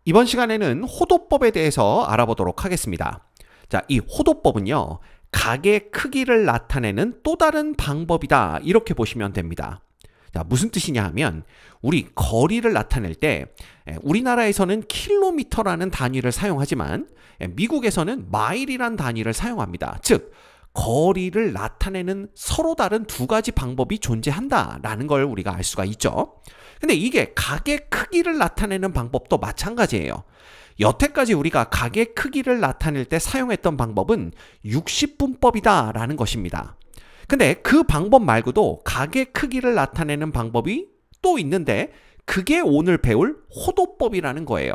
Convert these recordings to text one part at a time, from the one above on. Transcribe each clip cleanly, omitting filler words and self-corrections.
이번 시간에는 호도법에 대해서 알아보도록 하겠습니다. 자, 이 호도법은요, 각의 크기를 나타내는 또 다른 방법이다. 이렇게 보시면 됩니다. 자, 무슨 뜻이냐 하면 우리 거리를 나타낼 때 우리나라에서는 킬로미터라는 단위를 사용하지만 미국에서는 마일이란 단위를 사용합니다. 즉, 거리를 나타내는 서로 다른 두 가지 방법이 존재한다라는 걸 우리가 알 수가 있죠. 근데 이게 각의 크기를 나타내는 방법도 마찬가지예요. 여태까지 우리가 각의 크기를 나타낼 때 사용했던 방법은 60분법이다라는 것입니다. 근데 그 방법 말고도 각의 크기를 나타내는 방법이 또 있는데 그게 오늘 배울 호도법이라는 거예요.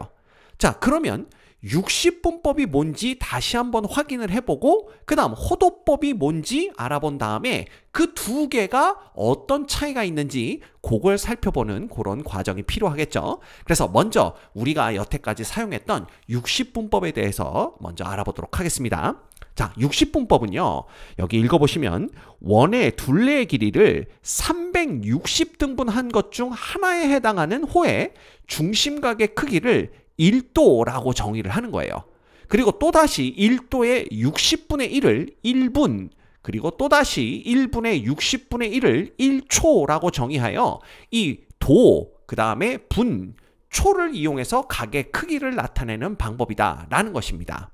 자, 그러면 60분법이 뭔지 다시 한번 확인을 해보고 그 다음 호도법이 뭔지 알아본 다음에 그 두 개가 어떤 차이가 있는지 그걸 살펴보는 그런 과정이 필요하겠죠. 그래서 먼저 우리가 여태까지 사용했던 60분법에 대해서 먼저 알아보도록 하겠습니다. 자, 60분법은요. 여기 읽어보시면 원의 둘레의 길이를 360등분 한 것 중 하나에 해당하는 호의 중심각의 크기를 1도라고 정의를 하는 거예요. 그리고 또다시 1도의 60분의 1을 1분, 그리고 또다시 1분의 60분의 1을 1초라고 정의하여 이 도, 그 다음에 분, 초를 이용해서 각의 크기를 나타내는 방법이다라는 것입니다.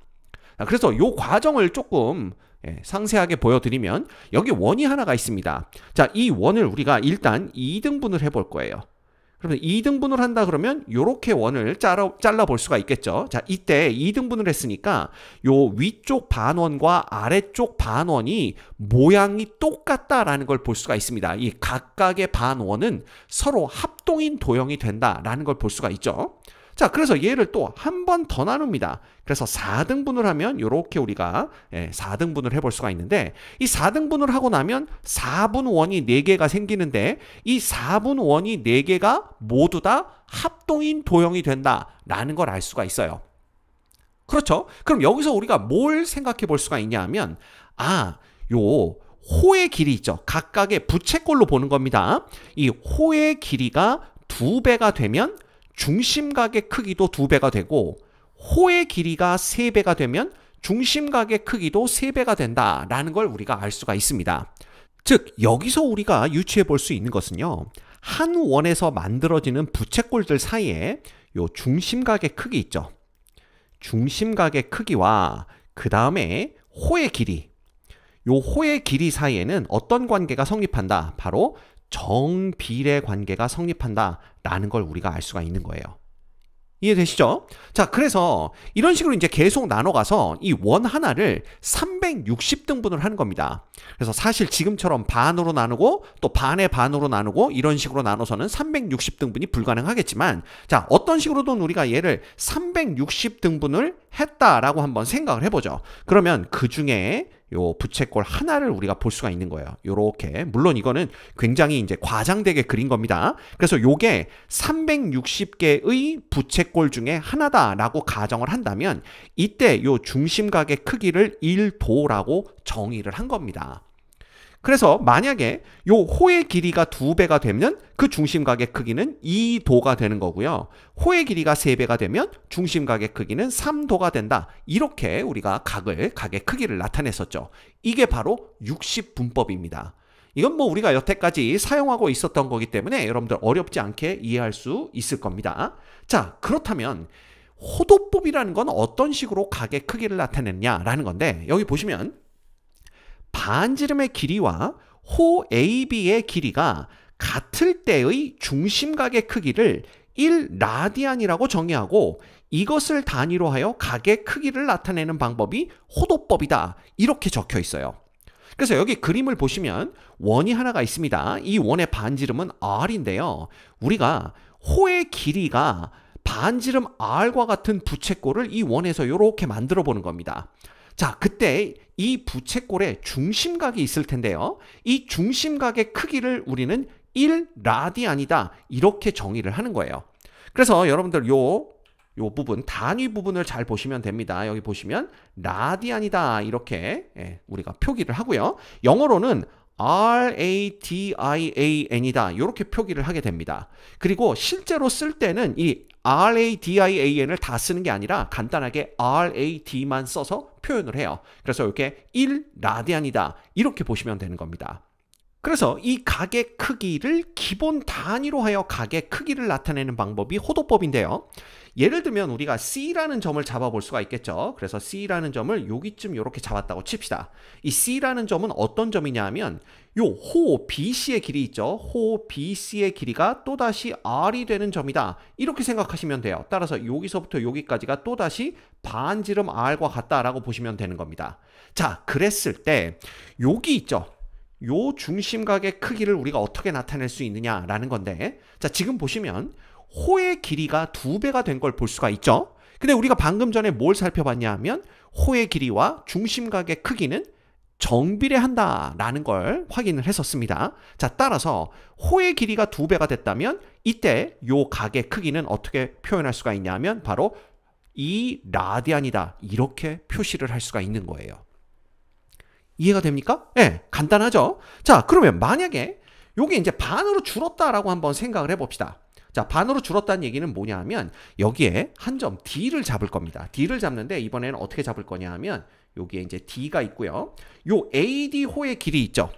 그래서 이 과정을 조금 상세하게 보여드리면 여기 원이 하나가 있습니다. 자, 이 원을 우리가 일단 2등분을 해볼 거예요. 그러면 2등분을 한다 그러면 이렇게 원을 잘라볼 수가 있겠죠. 자, 이때 2등분을 했으니까 요 위쪽 반원과 아래쪽 반원이 모양이 똑같다라는 걸 볼 수가 있습니다. 이 각각의 반원은 서로 합동인 도형이 된다라는 걸 볼 수가 있죠. 자, 그래서 얘를 또 한 번 더 나눕니다. 그래서 4등분을 하면 이렇게 우리가 4등분을 해볼 수가 있는데 이 4등분을 하고 나면 4분 원이 4개가 생기는데 이 4분 원이 4개가 모두 다 합동인 도형이 된다라는 걸 알 수가 있어요. 그렇죠? 그럼 여기서 우리가 뭘 생각해 볼 수가 있냐 하면 요 호의 길이 있죠. 각각의 부채꼴로 보는 겁니다. 이 호의 길이가 2배가 되면 중심각의 크기도 2배가 되고 호의 길이가 3배가 되면 중심각의 크기도 3배가 된다라는 걸 우리가 알 수가 있습니다. 즉 여기서 우리가 유추해 볼 수 있는 것은요. 한 원에서 만들어지는 부채꼴들 사이에 요 중심각의 크기 있죠. 중심각의 크기와 그 다음에 호의 길이, 요 호의 길이 사이에는 어떤 관계가 성립한다? 바로 정비례 관계가 성립한다라는 걸 우리가 알 수가 있는 거예요. 이해되시죠? 자, 그래서 이런 식으로 이제 계속 나눠가서 이 원 하나를 360등분을 하는 겁니다. 그래서 사실 지금처럼 반으로 나누고 또 반의 반으로 나누고 이런 식으로 나눠서는 360등분이 불가능하겠지만 자, 어떤 식으로든 우리가 얘를 360등분을 했다라고 한번 생각을 해보죠. 그러면 그 중에 요 부채꼴 하나를 우리가 볼 수가 있는 거예요. 요렇게. 물론 이거는 굉장히 이제 과장되게 그린 겁니다. 그래서 요게 360개의 부채꼴 중에 하나다라고 가정을 한다면 이때 요 중심각의 크기를 1도라고 정의를 한 겁니다. 그래서 만약에 요 호의 길이가 2배가 되면 그 중심각의 크기는 2도가 되는 거고요. 호의 길이가 3배가 되면 중심각의 크기는 3도가 된다. 이렇게 우리가 각의 크기를 나타냈었죠. 이게 바로 60분법입니다. 이건 뭐 우리가 여태까지 사용하고 있었던 거기 때문에 여러분들 어렵지 않게 이해할 수 있을 겁니다. 자, 그렇다면 호도법이라는 건 어떤 식으로 각의 크기를 나타냈냐라는 건데 여기 보시면 반지름의 길이와 호 AB의 길이가 같을 때의 중심각의 크기를 1라디안이라고 정의하고 이것을 단위로 하여 각의 크기를 나타내는 방법이 호도법이다. 이렇게 적혀 있어요. 그래서 여기 그림을 보시면 원이 하나가 있습니다. 이 원의 반지름은 R인데요. 우리가 호의 길이가 반지름 R과 같은 부채꼴을 이 원에서 이렇게 만들어 보는 겁니다. 자, 그때 이 부채꼴에 중심각이 있을 텐데요. 이 중심각의 크기를 우리는 1라디안이다. 이렇게 정의를 하는 거예요. 그래서 여러분들 요 부분, 단위 부분을 잘 보시면 됩니다. 여기 보시면 라디안이다. 이렇게 우리가 표기를 하고요. 영어로는 RADIAN이다. 이렇게 표기를 하게 됩니다. 그리고 실제로 쓸 때는 이 radian을 다 쓰는 게 아니라 간단하게 rad만 써서 표현을 해요. 그래서 이렇게 1라디안이다 이렇게 보시면 되는 겁니다. 그래서 이 각의 크기를 기본 단위로 하여 각의 크기를 나타내는 방법이 호도법인데요. 예를 들면 우리가 C라는 점을 잡아볼 수가 있겠죠. 그래서 C라는 점을 여기쯤 이렇게 잡았다고 칩시다. 이 C라는 점은 어떤 점이냐 하면 요 호 BC의 길이 있죠. 호 BC의 길이가 또다시 R이 되는 점이다. 이렇게 생각하시면 돼요. 따라서 여기서부터 여기까지가 또다시 반지름 R과 같다라고 보시면 되는 겁니다. 자, 그랬을 때 여기 있죠. 요 중심각의 크기를 우리가 어떻게 나타낼 수 있느냐라는 건데, 자, 지금 보시면 호의 길이가 2배가 된 걸 볼 수가 있죠. 근데 우리가 방금 전에 뭘 살펴봤냐 하면 호의 길이와 중심각의 크기는 정비례한다라는 걸 확인을 했었습니다. 자, 따라서 호의 길이가 2배가 됐다면 이때 요 각의 크기는 어떻게 표현할 수가 있냐면 바로 2라디안이다 이렇게 표시를 할 수가 있는 거예요. 이해가 됩니까? 네, 간단하죠? 자, 그러면 만약에 요게 이제 반으로 줄었다라고 한번 생각을 해봅시다. 자, 반으로 줄었다는 얘기는 뭐냐 하면 여기에 한 점 D를 잡을 겁니다. D를 잡는데 이번에는 어떻게 잡을 거냐 하면 여기에 이제 D가 있고요. 요 AD 호의 길이 있죠.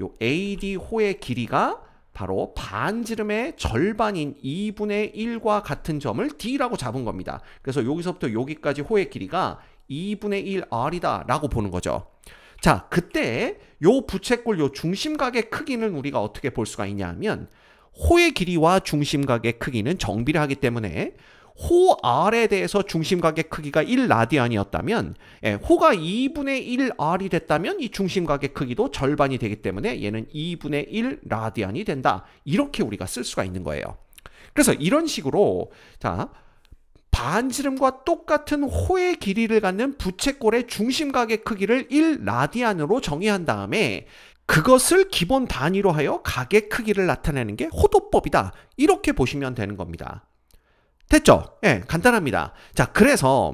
요 AD 호의 길이가 바로 반지름의 절반인 2분의 1과 같은 점을 D라고 잡은 겁니다. 그래서 여기서부터 여기까지 호의 길이가 2분의 1 R이다 라고 보는 거죠. 자, 그때 요 부채꼴 요 중심각의 크기는 우리가 어떻게 볼 수가 있냐 하면 호의 길이와 중심각의 크기는 정비례하기 때문에 호 R에 대해서 중심각의 크기가 1라디안이었다면 호가 2분의 1R이 됐다면 이 중심각의 크기도 절반이 되기 때문에 얘는 2분의 1라디안이 된다. 이렇게 우리가 쓸 수가 있는 거예요. 그래서 이런 식으로 자, 반지름과 똑같은 호의 길이를 갖는 부채꼴의 중심각의 크기를 1라디안으로 정의한 다음에 그것을 기본 단위로 하여 각의 크기를 나타내는 게 호도법이다. 이렇게 보시면 되는 겁니다. 됐죠? 예, 간단합니다. 자, 그래서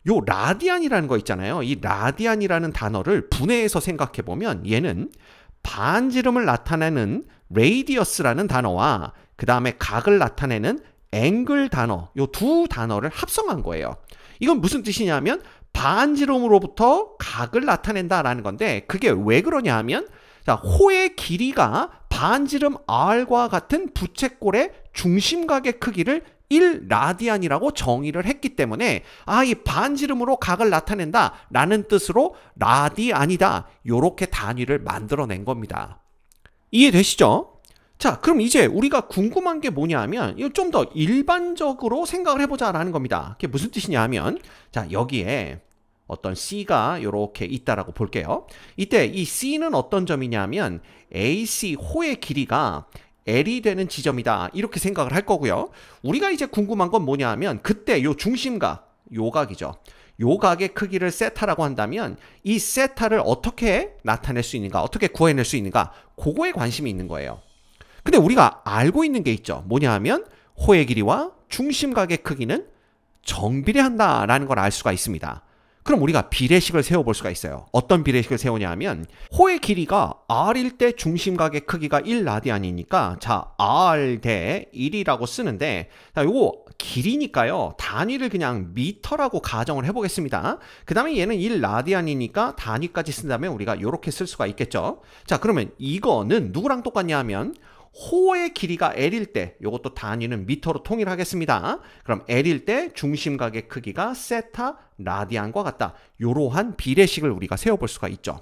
요 라디안이라는 거 있잖아요. 이 라디안이라는 단어를 분해해서 생각해 보면 얘는 반지름을 나타내는 레이디어스라는 단어와 그 다음에 각을 나타내는 앵글 단어, 요 두 단어를 합성한 거예요. 이건 무슨 뜻이냐면 반지름으로부터 각을 나타낸다라는 건데 그게 왜 그러냐 하면 자, 호의 길이가 반지름 R과 같은 부채꼴의 중심각의 크기를 1라디안이라고 정의를 했기 때문에 이 반지름으로 각을 나타낸다 라는 뜻으로 라디안이다 요렇게 단위를 만들어낸 겁니다. 이해되시죠? 자, 그럼 이제 우리가 궁금한 게 뭐냐 하면 이거 좀 더 일반적으로 생각을 해보자 라는 겁니다. 그게 무슨 뜻이냐 하면 자, 여기에 어떤 C가 이렇게 있다라고 볼게요. 이때 이 C는 어떤 점이냐 하면 AC 호의 길이가 L이 되는 지점이다 이렇게 생각을 할 거고요. 우리가 이제 궁금한 건 뭐냐 하면 그때 요 중심각, 요 각이죠. 요 각의 크기를 세타라고 한다면 이 세타를 어떻게 나타낼 수 있는가, 어떻게 구해낼 수 있는가, 그거에 관심이 있는 거예요. 근데 우리가 알고 있는 게 있죠. 뭐냐 하면 호의 길이와 중심각의 크기는 정비례한다라는 걸 알 수가 있습니다. 그럼 우리가 비례식을 세워볼 수가 있어요. 어떤 비례식을 세우냐 하면 호의 길이가 R일 때 중심각의 크기가 1라디안이니까 자, R 대 1이라고 쓰는데 자, 요거 길이니까요. 단위를 그냥 미터라고 가정을 해보겠습니다. 그 다음에 얘는 1라디안이니까 단위까지 쓴다면 우리가 이렇게 쓸 수가 있겠죠. 자, 그러면 이거는 누구랑 똑같냐 하면 호의 길이가 L일 때 이것도 단위는 미터로 통일하겠습니다. 그럼 L일 때 중심각의 크기가 세타 라디안과 같다. 이러한 비례식을 우리가 세워볼 수가 있죠.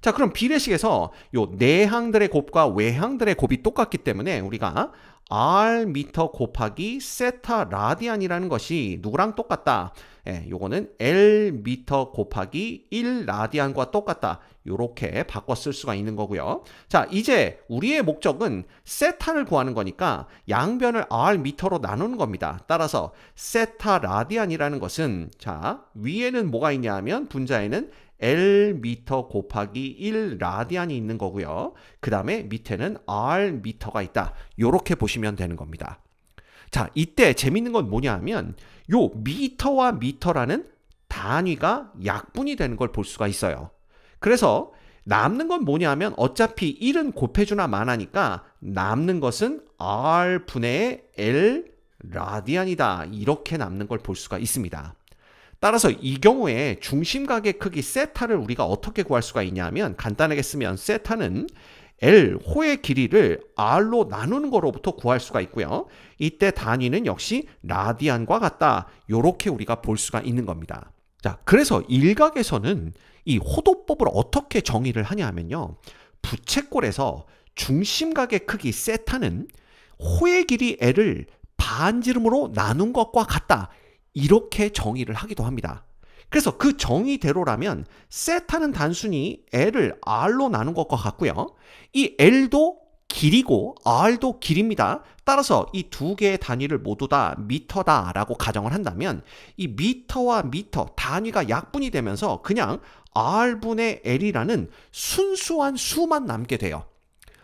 자, 그럼 비례식에서 요 내항들의 곱과 외항들의 곱이 똑같기 때문에 우리가 R 미터 곱하기 세타 라디안이라는 것이 누구랑 똑같다? 요거는 L 미터 곱하기 1 라디안과 똑같다. 요렇게 바꿔 쓸 수가 있는 거고요. 자, 이제 우리의 목적은 세타를 구하는 거니까 양변을 R 미터로 나누는 겁니다. 따라서 세타 라디안이라는 것은 자, 위에는 뭐가 있냐 하면 분자에는 L 미터 곱하기 1 라디안이 있는 거고요. 그 다음에 밑에는 R 미터가 있다. 요렇게 보시면 되는 겁니다. 자, 이때 재밌는 건 뭐냐 하면 요 미터와 미터라는 단위가 약분이 되는 걸 볼 수가 있어요. 그래서 남는 건 뭐냐 하면 어차피 1은 곱해주나 마나니까 남는 것은 R분의 L 라디안이다. 이렇게 남는 걸 볼 수가 있습니다. 따라서 이 경우에 중심각의 크기 세타를 우리가 어떻게 구할 수가 있냐면 간단하게 쓰면 세타는 L, 호의 길이를 R로 나누는 거로부터 구할 수가 있고요. 이때 단위는 역시 라디안과 같다. 이렇게 우리가 볼 수가 있는 겁니다. 자, 그래서 일각에서는 이 호도법을 어떻게 정의를 하냐면요. 부채꼴에서 중심각의 크기 세타는 호의 길이 L을 반지름으로 나눈 것과 같다. 이렇게 정의를 하기도 합니다. 그래서 그 정의대로라면 세타는 단순히 L을 R로 나눈 것과 같고요. 이 L도 길이고 R도 길입니다. 따라서 이 두 개의 단위를 모두 다 미터다라고 가정을 한다면 이 미터와 미터 단위가 약분이 되면서 그냥 R분의 L이라는 순수한 수만 남게 돼요.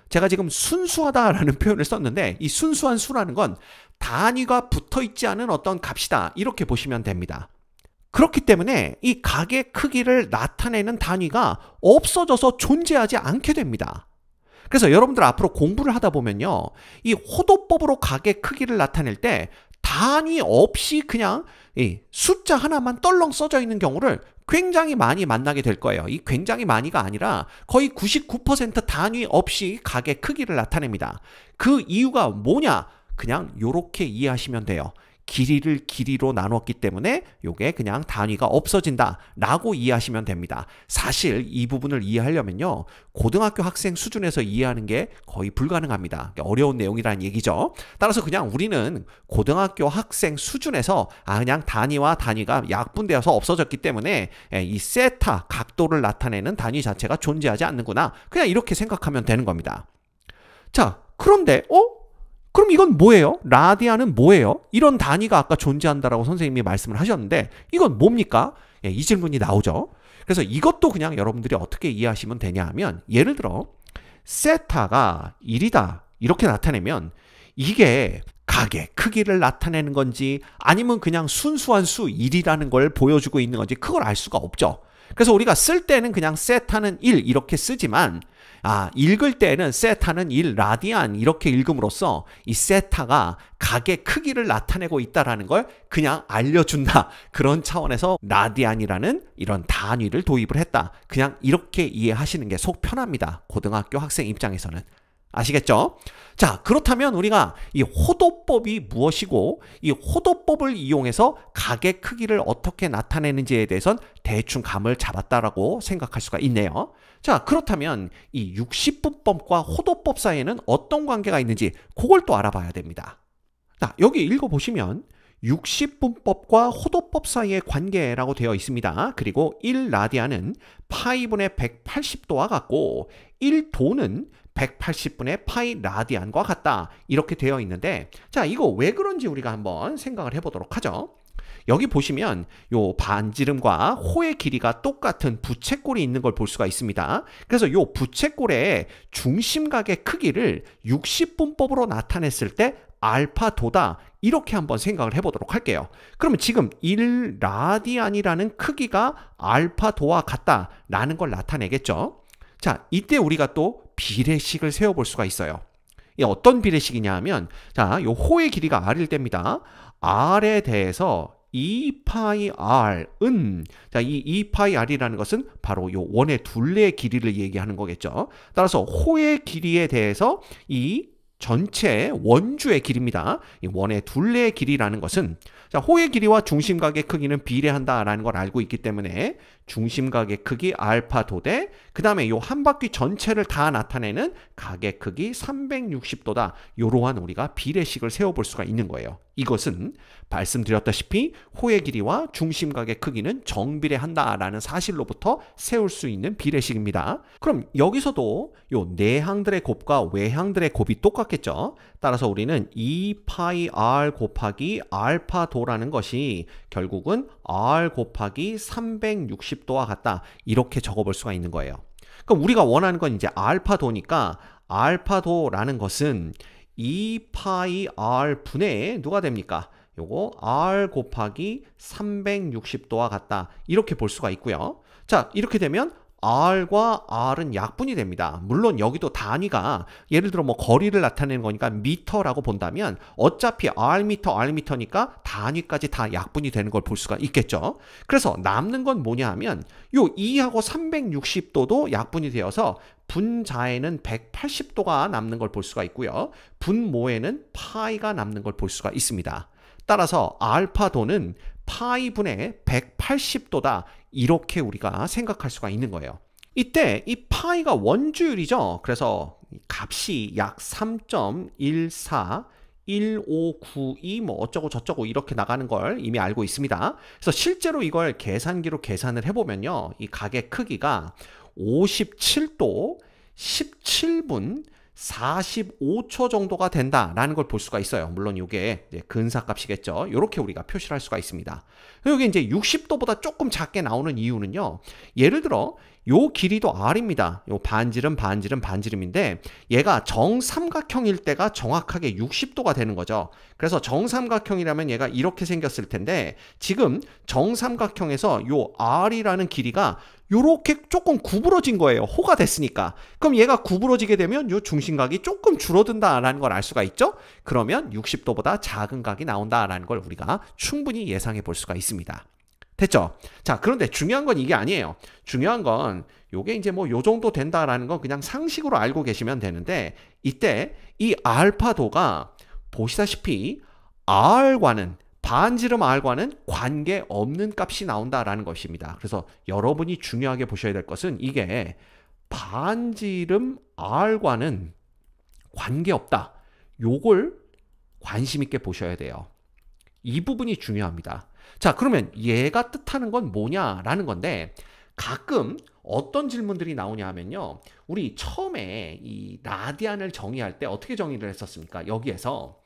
제가 지금 순수하다라는 표현을 썼는데 이 순수한 수라는 건 단위가 붙어 있지 않은 어떤 값이다. 이렇게 보시면 됩니다. 그렇기 때문에 이 각의 크기를 나타내는 단위가 없어져서 존재하지 않게 됩니다. 그래서 여러분들 앞으로 공부를 하다 보면요. 이 호도법으로 각의 크기를 나타낼 때 단위 없이 그냥 이 숫자 하나만 떨렁 써져 있는 경우를 굉장히 많이 만나게 될 거예요. 이 굉장히 많이가 아니라 거의 99% 단위 없이 각의 크기를 나타냅니다. 그 이유가 뭐냐? 그냥 요렇게 이해하시면 돼요. 길이를 길이로 나눴기 때문에 요게 그냥 단위가 없어진다 라고 이해하시면 됩니다. 사실 이 부분을 이해하려면요. 고등학교 학생 수준에서 이해하는 게 거의 불가능합니다. 어려운 내용이라는 얘기죠. 따라서 그냥 우리는 고등학교 학생 수준에서 그냥 단위와 단위가 약분되어서 없어졌기 때문에 이 세타 각도를 나타내는 단위 자체가 존재하지 않는구나. 그냥 이렇게 생각하면 되는 겁니다. 자, 그런데 그럼 이건 뭐예요? 라디안은 뭐예요? 이런 단위가 아까 존재한다라고 선생님이 말씀을 하셨는데 이건 뭡니까? 이 질문이 나오죠. 그래서 이것도 그냥 여러분들이 어떻게 이해하시면 되냐 하면 예를 들어 세타가 1이다 이렇게 나타내면 이게 각의 크기를 나타내는 건지 아니면 그냥 순수한 수 1이라는 걸 보여주고 있는 건지 그걸 알 수가 없죠. 그래서 우리가 쓸 때는 그냥 세타는 1 이렇게 쓰지만 읽을 때는 세타는 1 라디안 이렇게 읽음으로써 이 세타가 각의 크기를 나타내고 있다는 걸 그냥 알려준다. 그런 차원에서 라디안이라는 이런 단위를 도입을 했다. 그냥 이렇게 이해하시는 게 속 편합니다. 고등학교 학생 입장에서는. 아시겠죠? 자, 그렇다면 우리가 이 호도법이 무엇이고 이 호도법을 이용해서 각의 크기를 어떻게 나타내는지에 대해선 대충 감을 잡았다라고 생각할 수가 있네요. 자, 그렇다면 이 60분법과 호도법 사이에는 어떤 관계가 있는지 그걸 또 알아봐야 됩니다. 자, 여기 읽어보시면 60분법과 호도법 사이의 관계라고 되어 있습니다. 그리고 1라디안은 파이분의 180도와 같고 1도는 180분의 파이 라디안과 같다. 이렇게 되어 있는데 자, 이거 왜 그런지 우리가 한번 생각을 해보도록 하죠. 여기 보시면 요 반지름과 호의 길이가 똑같은 부채꼴이 있는 걸 볼 수가 있습니다. 그래서 요 부채꼴의 중심각의 크기를 60분법으로 나타냈을 때 알파도다. 이렇게 한번 생각을 해보도록 할게요. 그러면 지금 1라디안이라는 크기가 알파도와 같다라는 걸 나타내겠죠. 자, 이때 우리가 또 비례식을 세워볼 수가 있어요. 어떤 비례식이냐 하면 자, 요 호의 길이가 R일 때입니다. R에 대해서 2파이 R은 자, 이 2파이 R이라는 것은 바로 요 원의 둘레의 길이를 얘기하는 거겠죠. 따라서 호의 길이에 대해서 이 전체 원주의 길이입니다. 이 원의 둘레의 길이라는 것은 자, 호의 길이와 중심각의 크기는 비례한다라는 걸 알고 있기 때문에 중심각의 크기 알파도 대 그 다음에 요 한 바퀴 전체를 다 나타내는 각의 크기 360도다. 요러한 우리가 비례식을 세워볼 수가 있는 거예요. 이것은 말씀드렸다시피 호의 길이와 중심각의 크기는 정비례한다라는 사실로부터 세울 수 있는 비례식입니다. 그럼 여기서도 요 내항들의 곱과 외항들의 곱이 똑같겠죠. 따라서 우리는 2파이 R 곱하기 알파도라는 것이 결국은 R 곱하기 360도와 같다. 이렇게 적어볼 수가 있는 거예요. 그럼 우리가 원하는 건 이제 알파도니까 알파도라는 것은 2파이 R 분의 누가 됩니까? 요거 R 곱하기 360도와 같다. 이렇게 볼 수가 있고요. 자, 이렇게 되면 R과 R은 약분이 됩니다. 물론 여기도 단위가 예를 들어 뭐 거리를 나타내는 거니까 미터라고 본다면 어차피 R미터니까 단위까지 다 약분이 되는 걸 볼 수가 있겠죠. 그래서 남는 건 뭐냐 하면 요 2하고 360도도 약분이 되어서 분자에는 180도가 남는 걸 볼 수가 있고요. 분모에는 파이가 남는 걸 볼 수가 있습니다. 따라서 알파도는 파이분의 180도다. 이렇게 우리가 생각할 수가 있는 거예요. 이때 이 파이가 원주율이죠. 그래서 값이 약 3.14 1592 뭐 어쩌고 저쩌고 이렇게 나가는 걸 이미 알고 있습니다. 그래서 실제로 이걸 계산기로 계산을 해보면요. 이 각의 크기가 57도 17분 45초 정도가 된다라는 걸 볼 수가 있어요. 물론 이게 근사값이겠죠. 이렇게 우리가 표시를 할 수가 있습니다. 여기 이제 60도보다 조금 작게 나오는 이유는요. 예를 들어 요 길이도 R입니다. 요 반지름인데 얘가 정삼각형일 때가 정확하게 60도가 되는 거죠. 그래서 정삼각형이라면 얘가 이렇게 생겼을 텐데 지금 정삼각형에서 요 R이라는 길이가 요렇게 조금 구부러진 거예요. 호가 됐으니까. 그럼 얘가 구부러지게 되면 요 중심각이 조금 줄어든다라는 걸 알 수가 있죠. 그러면 60도보다 작은 각이 나온다라는 걸 우리가 충분히 예상해 볼 수가 있습니다. 됐죠? 자, 그런데 중요한 건 이게 아니에요. 중요한 건 요게 이제 뭐 요 정도 된다라는 건 그냥 상식으로 알고 계시면 되는데 이때 이 알파도가 보시다시피 R과는 반지름 R과는 관계없는 값이 나온다라는 것입니다. 그래서 여러분이 중요하게 보셔야 될 것은 이게 반지름 R과는 관계없다. 요걸 관심 있게 보셔야 돼요. 이 부분이 중요합니다. 자, 그러면 얘가 뜻하는 건 뭐냐라는 건데 가끔 어떤 질문들이 나오냐 하면요. 우리 처음에 이 라디안을 정의할 때 어떻게 정의를 했었습니까? 여기에서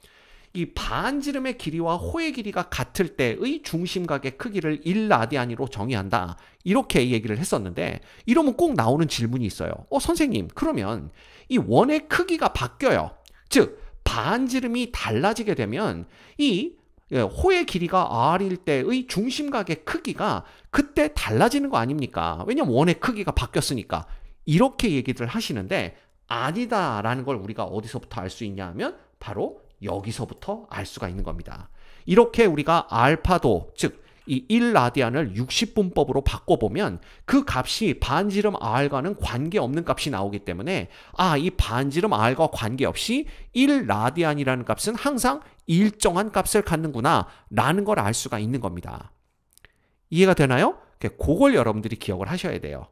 이 반지름의 길이와 호의 길이가 같을 때의 중심각의 크기를 1라디안으로 정의한다. 이렇게 얘기를 했었는데 이러면 꼭 나오는 질문이 있어요. 선생님, 그러면 이 원의 크기가 바뀌어요. 즉, 반지름이 달라지게 되면 이 호의 길이가 R일 때의 중심각의 크기가 그때 달라지는 거 아닙니까? 왜냐면 원의 크기가 바뀌었으니까. 이렇게 얘기를 하시는데 아니다라는 걸 우리가 어디서부터 알 수 있냐 하면 바로 여기서부터 알 수가 있는 겁니다. 이렇게 우리가 알파도, 즉 이 1라디안을 60분법으로 바꿔보면 그 값이 반지름 R과는 관계없는 값이 나오기 때문에 이 반지름 R과 관계없이 1라디안이라는 값은 항상 일정한 값을 갖는구나 라는 걸 알 수가 있는 겁니다. 이해가 되나요? 그걸 여러분들이 기억을 하셔야 돼요.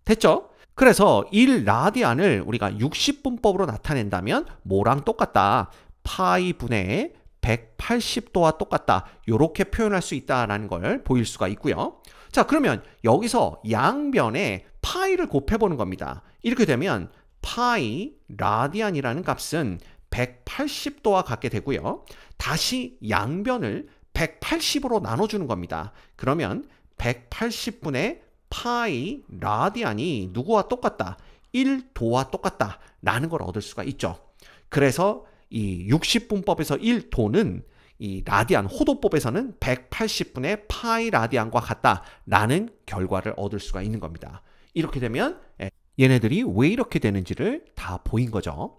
됐죠? 그래서 1라디안을 우리가 60분법으로 나타낸다면 뭐랑 똑같다? 파이 분의 180도와 똑같다. 이렇게 표현할 수 있다는 걸 보일 수가 있고요. 자, 그러면 여기서 양변에 파이를 곱해보는 겁니다. 이렇게 되면 파이 라디안이라는 값은 180도와 같게 되고요. 다시 양변을 180으로 나눠주는 겁니다. 그러면 180분의 파이 라디안이 누구와 똑같다? 1도와 똑같다 라는 걸 얻을 수가 있죠. 그래서 이 60분법에서 1도는 이 라디안 호도법에서는 180분의 파이 라디안과 같다라는 결과를 얻을 수가 있는 겁니다. 이렇게 되면 얘네들이 왜 이렇게 되는지를 다 보인 거죠.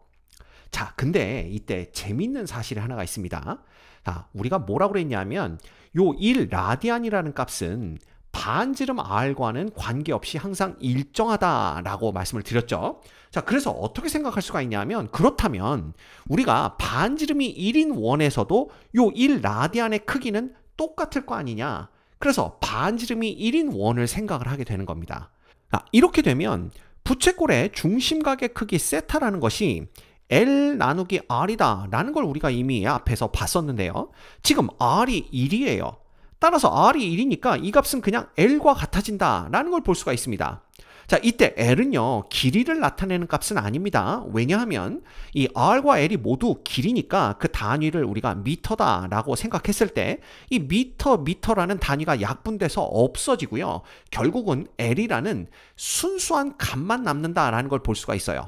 자, 근데 이때 재밌는 사실이 하나가 있습니다. 자, 우리가 뭐라고 그랬냐면 요 1라디안이라는 값은 반지름 R과는 관계없이 항상 일정하다라고 말씀을 드렸죠. 자, 그래서 어떻게 생각할 수가 있냐면 그렇다면 우리가 반지름이 1인 원에서도 요 1라디안의 크기는 똑같을 거 아니냐. 그래서 반지름이 1인 원을 생각을 하게 되는 겁니다. 이렇게 되면 부채꼴의 중심각의 크기 세타라는 것이 L 나누기 R이다 라는 걸 우리가 이미 앞에서 봤었는데요. 지금 R이 1이에요. 따라서 R이 1이니까 이 값은 그냥 L과 같아진다 라는 걸 볼 수가 있습니다. 자, 이때 L은요 길이를 나타내는 값은 아닙니다. 왜냐하면 이 R과 L이 모두 길이니까 그 단위를 우리가 미터다 라고 생각했을 때 이 미터라는 단위가 약분돼서 없어지고요. 결국은 L이라는 순수한 값만 남는다 라는 걸 볼 수가 있어요.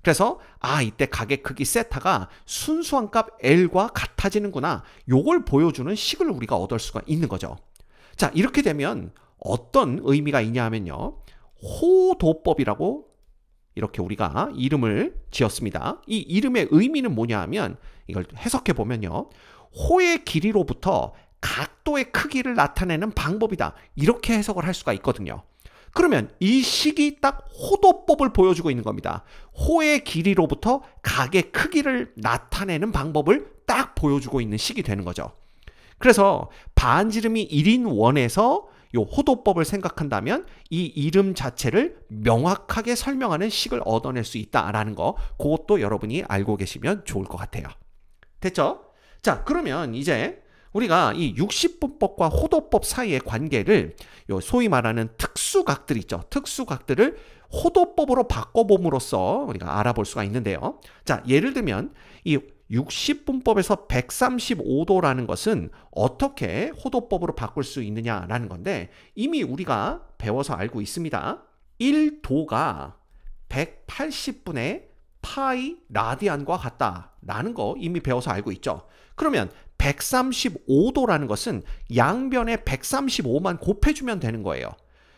그래서 이때 각의 크기 세타가 순수한 값 L과 같아지는구나. 요걸 보여주는 식을 우리가 얻을 수가 있는 거죠. 자, 이렇게 되면 어떤 의미가 있냐 하면요. 호도법이라고 이렇게 우리가 이름을 지었습니다. 이 이름의 의미는 뭐냐 하면 이걸 해석해 보면요. 호의 길이로부터 각도의 크기를 나타내는 방법이다. 이렇게 해석을 할 수가 있거든요. 그러면 이 식이 딱 호도법을 보여주고 있는 겁니다. 호의 길이로부터 각의 크기를 나타내는 방법을 딱 보여주고 있는 식이 되는 거죠. 그래서 반지름이 1인 원에서 이 호도법을 생각한다면 이 이름 자체를 명확하게 설명하는 식을 얻어낼 수 있다라는 거, 그것도 여러분이 알고 계시면 좋을 것 같아요. 됐죠? 자, 그러면 이제 우리가 이 60분법과 호도법 사이의 관계를 소위 말하는 특수각들 있죠. 특수각들을 호도법으로 바꿔봄으로써 우리가 알아볼 수가 있는데요. 자, 예를 들면 이 60분법에서 135도라는 것은 어떻게 호도법으로 바꿀 수 있느냐라는 건데 이미 우리가 배워서 알고 있습니다. 1도가 180분의 파이 라디안과 같다라는 거 이미 배워서 알고 있죠. 그러면 135도라는 것은 양변에 135만 곱해주면 되는 거예요.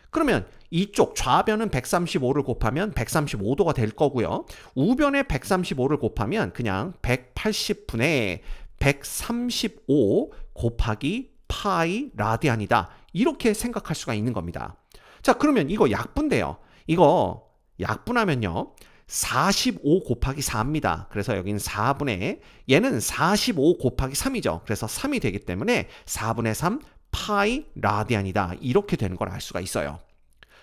그러면 이쪽 좌변은 135를 곱하면 135도가 될 거고요. 우변에 135를 곱하면 그냥 180분의 135 곱하기 파이 라디안이다. 이렇게 생각할 수가 있는 겁니다. 자, 그러면 이거 약분돼요. 이거 약분하면요. 45 곱하기 4입니다. 그래서 여기는 4분의 얘는 45 곱하기 3이죠. 그래서 3이 되기 때문에 4분의 3 파이 라디안이다. 이렇게 되는 걸 알 수가 있어요.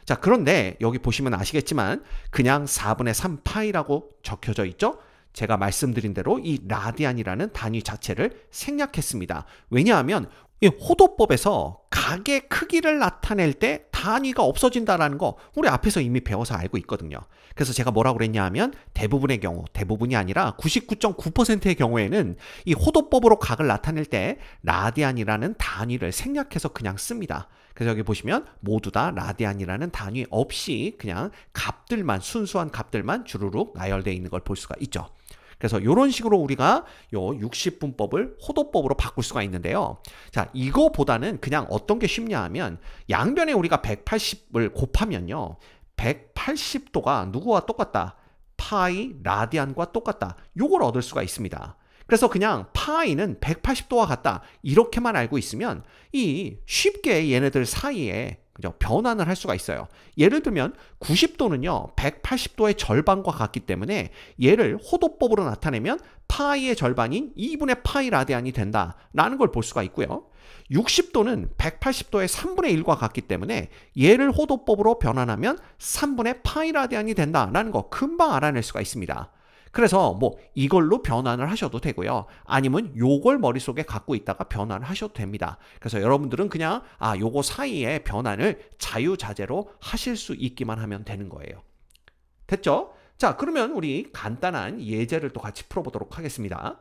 자, 그런데 여기 보시면 아시겠지만 그냥 4분의 3 파이라고 적혀져 있죠. 제가 말씀드린 대로 이 라디안이라는 단위 자체를 생략했습니다. 왜냐하면 이 호도법에서 각의 크기를 나타낼 때 단위가 없어진다는 거 우리 앞에서 이미 배워서 알고 있거든요. 그래서 제가 뭐라고 그랬냐 하면 대부분의 경우, 대부분이 아니라 99.9%의 경우에는 이 호도법으로 각을 나타낼 때 라디안이라는 단위를 생략해서 그냥 씁니다. 그래서 여기 보시면 모두 다 라디안이라는 단위 없이 그냥 값들만, 순수한 값들만 주르륵 나열되어 있는 걸 볼 수가 있죠. 그래서 이런 식으로 우리가 요 60분법을 호도법으로 바꿀 수가 있는데요. 자, 이거보다는 그냥 어떤 게 쉽냐 하면 양변에 우리가 180을 곱하면요. 180도가 누구와 똑같다? 파이 라디안과 똑같다. 요걸 얻을 수가 있습니다. 그래서 그냥 파이는 180도와 같다. 이렇게만 알고 있으면 이 쉽게 얘네들 사이에 변환을 할 수가 있어요. 예를 들면 90도는요 180도의 절반과 같기 때문에 얘를 호도법으로 나타내면 파이의 절반인 2분의 파이 라디안이 된다라는 걸 볼 수가 있고요. 60도는 180도의 3분의 1과 같기 때문에 얘를 호도법으로 변환하면 3분의 파이 라디안이 된다라는 거 금방 알아낼 수가 있습니다. 그래서 뭐 이걸로 변환을 하셔도 되고요. 아니면 요걸 머릿속에 갖고 있다가 변환을 하셔도 됩니다. 그래서 여러분들은 그냥 요거 사이에 변환을 자유자재로 하실 수 있기만 하면 되는 거예요. 됐죠? 자, 그러면 우리 간단한 예제를 또 같이 풀어보도록 하겠습니다.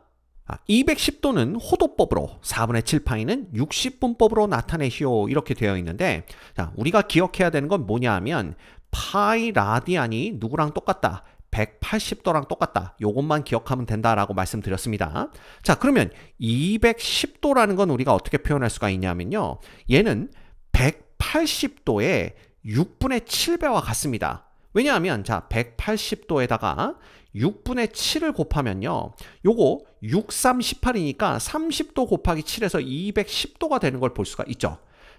210도는 호도법으로 4분의 7파이는 60분법으로 나타내시오 이렇게 되어 있는데 자, 우리가 기억해야 되는 건 뭐냐 하면 파이 라디안이 누구랑 똑같다? 180도랑 똑같다. 요것만 기억하면 된다라고 말씀드렸습니다. 자, 그러면 210도라는 건 우리가 어떻게 표현할 수가 있냐면요. 얘는 180도의 6분의 7배와 같습니다. 왜냐하면 자, 180도에다가 6분의 7을 곱하면요. 요거 6, 3, 18이니까 30도 곱하기 7에서 210도가 되는 걸 볼 수가 있죠.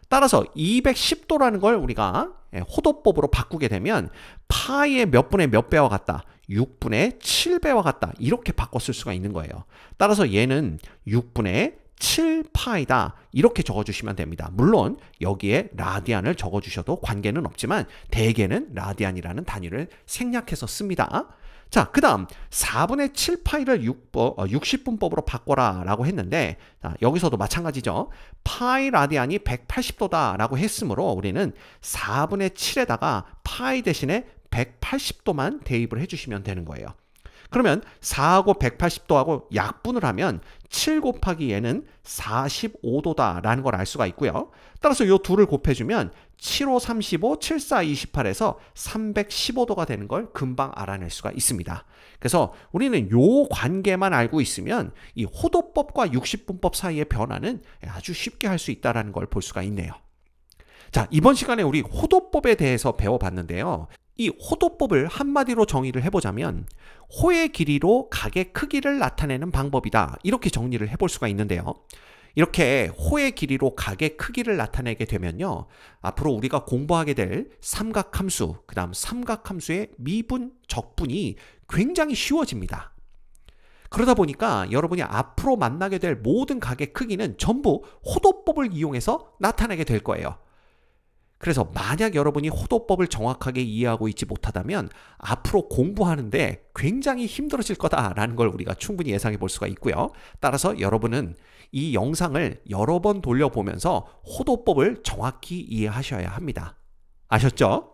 따라서 210도라는 걸 우리가 호도법으로 바꾸게 되면 파이의 몇 분의 몇 배와 같다? 6분의 7배와 같다. 이렇게 바꿔 쓸 수가 있는 거예요. 따라서 얘는 6분의 7파이다. 이렇게 적어주시면 됩니다. 물론 여기에 라디안을 적어주셔도 관계는 없지만 대개는 라디안이라는 단위를 생략해서 씁니다. 자, 그 다음 4분의 7파이를 60분법으로 바꿔라 라고 했는데 여기서도 마찬가지죠. 파이 라디안이 180도다 라고 했으므로 우리는 4분의 7에다가 파이 대신에 180도만 대입을 해주시면 되는 거예요. 그러면 4하고 180도하고 약분을 하면 7 곱하기 얘는 45도다 라는 걸 알 수가 있고요. 따라서 이 둘을 곱해주면 7, 5, 35, 7, 4, 28에서 315도가 되는 걸 금방 알아낼 수가 있습니다. 그래서 우리는 이 관계만 알고 있으면 이 호도법과 60분법 사이의 변화는 아주 쉽게 할 수 있다는 걸 볼 수가 있네요. 자, 이번 시간에 우리 호도법에 대해서 배워봤는데요. 이 호도법을 한마디로 정의를 해보자면 호의 길이로 각의 크기를 나타내는 방법이다. 이렇게 정리를 해볼 수가 있는데요. 이렇게 호의 길이로 각의 크기를 나타내게 되면요. 앞으로 우리가 공부하게 될 삼각함수, 그 다음 삼각함수의 미분, 적분이 굉장히 쉬워집니다. 그러다 보니까 여러분이 앞으로 만나게 될 모든 각의 크기는 전부 호도법을 이용해서 나타내게 될 거예요. 그래서 만약 여러분이 호도법을 정확하게 이해하고 있지 못하다면 앞으로 공부하는데 굉장히 힘들어질 거다라는 걸 우리가 충분히 예상해 볼 수가 있고요. 따라서 여러분은 이 영상을 여러 번 돌려보면서 호도법을 정확히 이해하셔야 합니다. 아셨죠?